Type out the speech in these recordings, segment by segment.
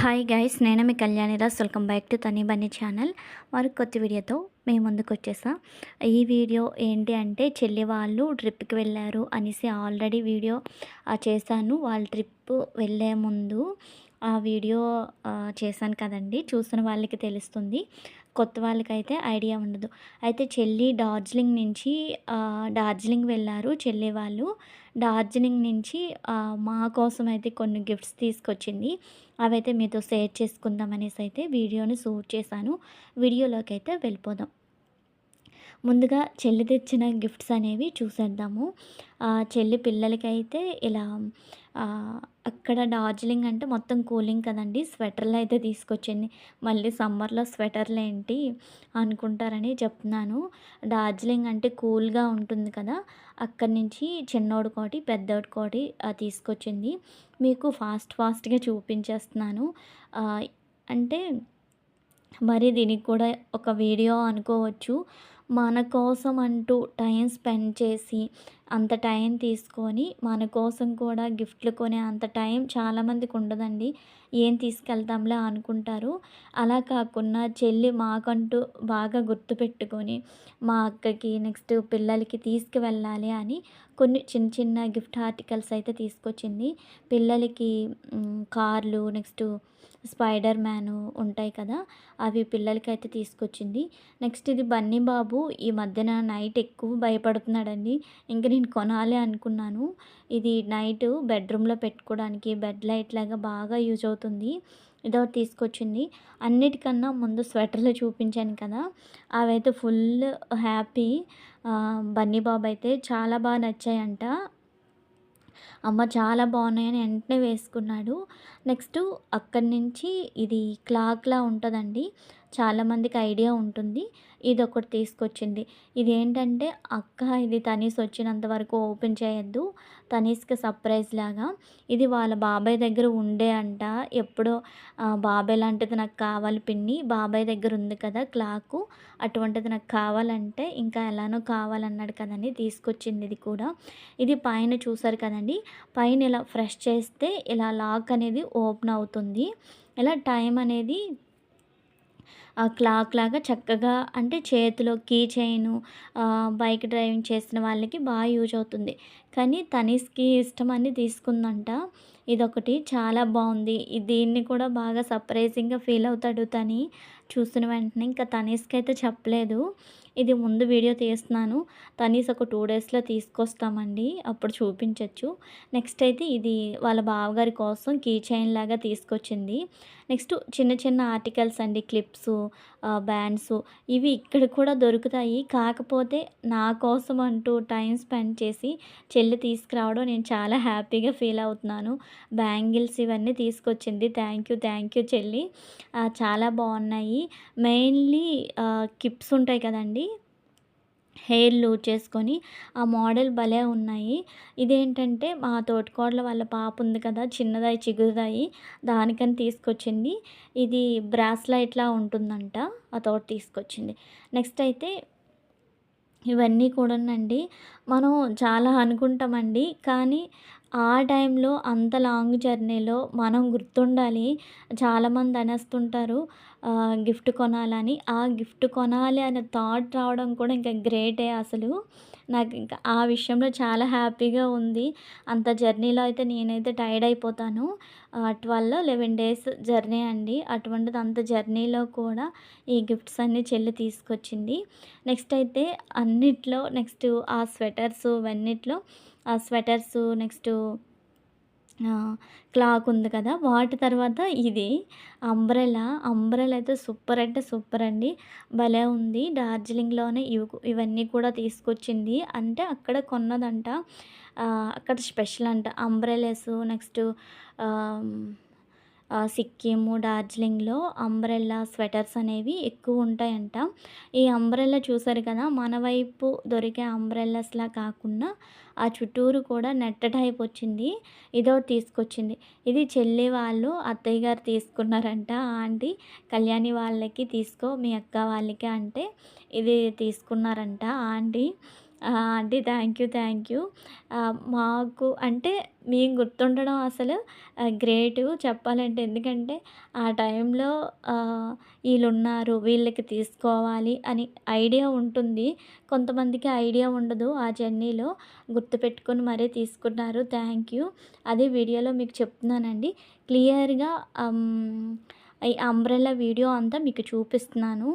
Hi guys, నేను మీ Kalyaniraj. Welcome back to Tani Bunny channel. మరి కొత్త వీడియోతో మేము ముందుకు వచ్చేసా. ఈ వీడియో ఏంటి అంటే, చెల్లి వాళ్ళు ట్రిప్కి వెళ్ళారు అనేసి ఆల్రెడీ వీడియో చేశాను. వాళ్ళ ట్రిప్ వెళ్ళే ముందు ఆ వీడియో చేశాను కదండి. చూసిన వాళ్ళకి తెలుస్తుంది, కొత్త వాళ్ళకైతే ఐడియా ఉండదు. అయితే చెల్లి డార్జిలింగ్ నుంచి డార్జిలింగ్ వెళ్ళారు చెల్లి వాళ్ళు. డార్జిలింగ్ నుంచి మా కోసం అయితే కొన్ని గిఫ్ట్స్ తీసుకొచ్చింది. అవైతే మీతో షేర్ చేసుకుందాం అనేసి అయితే వీడియోని షూట్ చేశాను. వీడియోలోకి అయితే వెళ్ళిపోదాం. ముందుగా చెల్లి తెచ్చిన గిఫ్ట్స్ అనేవి చూసేద్దాము. చెల్లి పిల్లలకైతే ఇలా అక్కడ డార్జిలింగ్ అంటే మొత్తం కూలింగ్ కదండి, స్వెటర్లు అయితే తీసుకొచ్చింది. మళ్ళీ సమ్మర్లో స్వెటర్లు ఏంటి అనుకుంటారని చెప్తున్నాను. డార్జిలింగ్ అంటే కూల్గా ఉంటుంది కదా, అక్కడి నుంచి చిన్నోడికోటి పెద్దోడికోటి తీసుకొచ్చింది. మీకు ఫాస్ట్గా చూపించేస్తున్నాను. అంటే మరి దీనికి కూడా ఒక వీడియో అనుకోవచ్చు. మన కోసం అంటూ టైం స్పెండ్ చేసి, అంత టైం తీసుకొని మన కోసం కూడా గిఫ్ట్లు కొనే అంత టైం చాలామందికి ఉండదండి. ఏం తీసుకెళ్తాంలే అనుకుంటారు. అలా కాకుండా చెల్లి మాకంటూ బాగా గుర్తుపెట్టుకొని, మా అక్కకి నెక్స్ట్ పిల్లలకి తీసుకువెళ్ళాలి అని కొన్ని చిన్న చిన్న గిఫ్ట్ ఆర్టికల్స్ అయితే తీసుకొచ్చింది. పిల్లలకి కార్లు, నెక్స్ట్ స్పైడర్ మ్యాను ఉంటాయి కదా, అవి పిల్లలకైతే తీసుకొచ్చింది. నెక్స్ట్ ఇది బన్నీ బాబు ఈ మధ్యన నైట్ ఎక్కువ భయపడుతున్నాడండి. ఇంక నేను కొనాలి అనుకున్నాను. ఇది నైట్ బెడ్రూమ్లో పెట్టుకోవడానికి బెడ్ లైట్ లాగా బాగా యూజ్ అవుతుంది. ఇదొకటి తీసుకొచ్చింది. అన్నిటికన్నా ముందు స్వెటర్లు చూపించాను కదా, అవైతే ఫుల్ హ్యాపీ. బన్నీ బాబు అయితే చాలా బాగా నచ్చాయంట. అమ్మ చాలా బాగున్నాయని వెంటనే వేసుకున్నాడు. నెక్స్ట్ అక్కడి నుంచి ఇది క్లాక్లా ఉంటుందండి, చాలామందికి ఐడియా ఉంటుంది. ఇదొకటి తీసుకొచ్చింది. ఇదేంటంటే, అక్క ఇది తనీస్ వచ్చినంత వరకు ఓపెన్ చేయొద్దు, తనీస్కి సర్ప్రైజ్ లాగా. ఇది వాళ్ళ బాబాయ్ దగ్గర ఉండే అంట. ఎప్పుడో బాబాయ్ లాంటిది నాకు కావాలి పిన్ని, బాబాయ్ దగ్గర ఉంది కదా క్లాకు, అటువంటిది నాకు కావాలంటే ఇంకా ఎలానో కావాలన్నాడు కదండి, తీసుకొచ్చింది ఇది కూడా. ఇది పైన చూసారు కదండి, పైన ఇలా ఫ్రెష్ చేస్తే ఇలా లాక్ అనేది ఓపెన్ అవుతుంది. ఇలా టైం అనేది క్లాక్ లాగా చక్కగా, అంటే చేతిలో కీ చైను, బైక్ డ్రైవింగ్ చేసిన వాళ్ళకి బాగా యూజ్ అవుతుంది. కానీ తనీస్కి ఇష్టమని తీసుకుందంట. ఇదొకటి చాలా బాగుంది. దీన్ని కూడా బాగా సర్ప్రైజింగ్గా ఫీల్ అవుతాడు తని చూసిన వెంటనే. ఇంకా తనీస్కి అయితే చెప్పలేదు. ఇది ముందు వీడియో తీస్తున్నాను. తనీస్ ఒక 2 డేస్లో తీసుకొస్తామండి, అప్పుడు చూపించవచ్చు. నెక్స్ట్ అయితే ఇది వాళ్ళ బావగారి కోసం కీ చైన్ లాగా తీసుకొచ్చింది. నెక్స్ట్ చిన్న చిన్న ఆర్టికల్స్ అండి, క్లిప్స్, బ్యాండ్స్, ఇవి ఇక్కడ కూడా దొరుకుతాయి. కాకపోతే నా కోసం అంటూ టైం స్పెండ్ చేసి చెల్లి తీసుకురావడం నేను చాలా హ్యాపీగా ఫీల్ అవుతున్నాను. బ్యాంగిల్స్ ఇవన్నీ తీసుకొచ్చింది. థ్యాంక్ యూ చెల్లి. చాలా బాగున్నాయి. మెయిన్లీ కిప్స్ ఉంటాయి కదండి, హెయిర్ లూజ్ చేసుకొని ఆ మోడల్ భలే ఉన్నాయి. ఇదేంటంటే, మా తోటికోడల వాళ్ళ పాప ఉంది కదా, చిన్నదాయి చిగురుదాయి, దానికని తీసుకొచ్చింది. ఇది బ్రాస్లైట్లా ఉంటుందంట, అదొకటి తీసుకొచ్చింది. నెక్స్ట్ అయితే ఇవన్నీ కూడానండి, మనం చాలా అనుకుంటామండి, కానీ ఆ టైంలో అంత లాంగ్ జర్నీలో మనం గుర్తుండాలి. చాలామంది అనేస్తుంటారు గిఫ్ట్ కొనాలని. ఆ గిఫ్ట్ కొనాలి అనే థాట్ రావడం కూడా ఇంకా గ్రేటే అసలు. నాకు ఇంకా ఆ విషయంలో చాలా హ్యాపీగా ఉంది. అంత జర్నీలో అయితే నేనైతే టైర్డ్ అయిపోతాను. 11 డేస్ జర్నీ అండి. అటువంటిది అంత జర్నీలో కూడా ఈ గిఫ్ట్స్ అన్నీ చెల్లి తీసుకొచ్చింది. నెక్స్ట్ అయితే అన్నిట్లో నెక్స్ట్ ఆ స్వెటర్స్ ఇవన్నిట్లో, ఆ స్వెటర్సు నెక్స్ట్ క్లాక్ ఉంది కదా, వాటి తర్వాత ఇది అంబ్రెలా అయితే సూపర్ అంటే సూపర్ అండి, భలే ఉంది. డార్జిలింగ్లోనే ఇవన్నీ కూడా తీసుకొచ్చింది. అంటే అక్కడ కొన్నదంట, అక్కడ స్పెషల్ అంట అంబ్రెలాస్. నెక్స్ట్ సిక్కిము, డార్జిలింగ్లో అంబ్రెల్లా స్వెటర్స్ అనేవి ఎక్కువ ఉంటాయంట. ఈ అంబ్రెల్లా చూసారు కదా, మన వైపు దొరికే అంబ్రెల్లాస్లా కాకుండా ఆ చుట్టూరు కూడా నెట్ టైప్ వచ్చింది. ఇదోటి తీసుకొచ్చింది. ఇది చెల్లి వాళ్ళు అత్తయ్య గారు తీసుకున్నారంట. ఆంటీ కళ్యాణి వాళ్ళకి తీసుకో, మీ అక్క వాళ్ళకి అంటే ఇది తీసుకున్నారంట aunty. Aunty thank you. Thank you. మాకు అంటే మేము గుర్తుండడం అసలు గ్రేటు చెప్పాలంటే. ఎందుకంటే ఆ టైంలో ఈళ్ళున్నారు, వీళ్ళకి తీసుకోవాలి అని ఐడియా ఉంటుంది. కొంతమందికి ఐడియా ఉండదు. ఆ జర్నీలో గుర్తుపెట్టుకొని మరీ తీసుకున్నారు. Thank you. అదే వీడియోలో మీకు చెప్తున్నానండి. క్లియర్‌గా ఈ అంబ్రెల్లా వీడియో అంతా మీకు చూపిస్తున్నాను.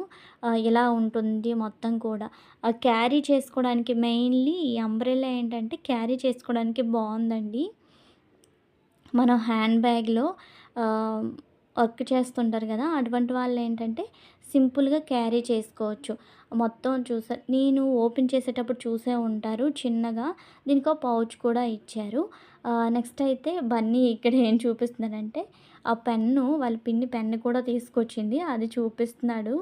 ఎలా ఉంటుంది మొత్తం కూడా. క్యారీ చేసుకోవడానికి మెయిన్‌లీ ఈ అంబ్రెల్లా ఏంటంటే క్యారీ చేసుకోవడానికి బావుందండి. మనం హ్యాండ్ బ్యాగ్‌లో ఆహ్, వర్క్ చేస్తుంటారు గదా! అటువంటి వాళ్ళేంటంటే సింపుల్‌గా క్యారీ చేసుకోవచ్చు. మొత్తం నేను ఓపెన్ చేసేటప్పుడు చూసే ఉంటారు చిన్నగా. దీనికో పౌచ్ కూడా ఇచ్చారు. నెక్స్ట్ అయితే బన్నీ ఇక్కడ ఏం చూపిస్తున్నాడంటే, ఆ పెన్ను వాళ్ళ పిన్ని పెన్ను కూడా తీసుకొచ్చింది. అది చూపిస్తున్నాడు.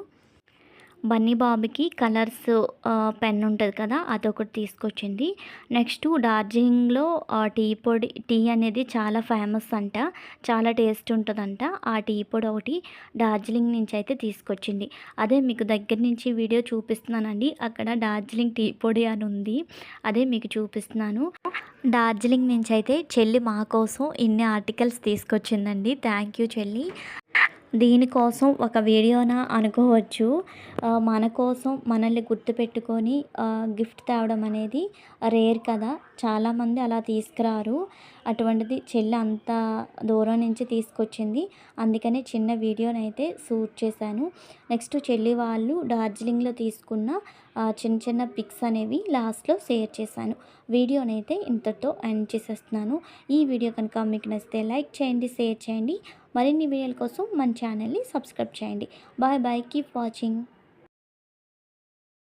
బన్నీ బాబుకి కలర్స్ పెన్ ఉంటది కదా! అదొకటి తీసుకొచ్చింది. నెక్స్టు డార్జిలింగ్‌లో టీ అనేది చాలా ఫేమస్ అంట. చాలా టేస్ట్ ఉంటదంట. ఆ టీ పొడి ఒకటి డార్జిలింగ్ నుంచి అయితే తీసుకొచ్చింది. అదే మీకు దగ్గర నుంచి వీడియో చూపిస్తున్నానండి. అక్కడ డార్జిలింగ్ టీ పొడి అని ఉంది. అదే మీకు చూపిస్తున్నాను. డార్జిలింగ్ నుంచి అయితే చెల్లి మా కోసం ఇన్ని ఆర్టికల్స్ తీసుకొచ్చిందండి. థ్యాంక్ యూ చెల్లి. దీనికోసం ఒక వీడియోనా అనుకోవచ్చు. మన కోసం మనల్ని గుర్తుపెట్టుకొని గిఫ్ట్ తేవడం అనేది రేర్ కదా! చాలామంది అలా తీసుకురారు. అటువంటిది చెల్లి అంత దూరం నుంచి తీసుకొచ్చింది. అందుకనే చిన్న వీడియోనైతే షూట్ చేశాను. నెక్స్ట్ చెల్లి వాళ్ళు డార్జిలింగ్‌లో తీసుకున్న చిన్న చిన్న పిక్స్ అనేవి లాస్ట్‌లో షేర్ చేశాను. వీడియోనైతే ఇంతటితో ఎండ్ చేసేస్తున్నాను. ఈ వీడియో కనుక మీకు నచ్చితే లైక్ చేయండి, షేర్ చేయండి. మరిన్ని వీడియోల కోసం మన ఛానల్ని సబ్స్క్రైబ్ చేయండి. Bye bye. Keep watching.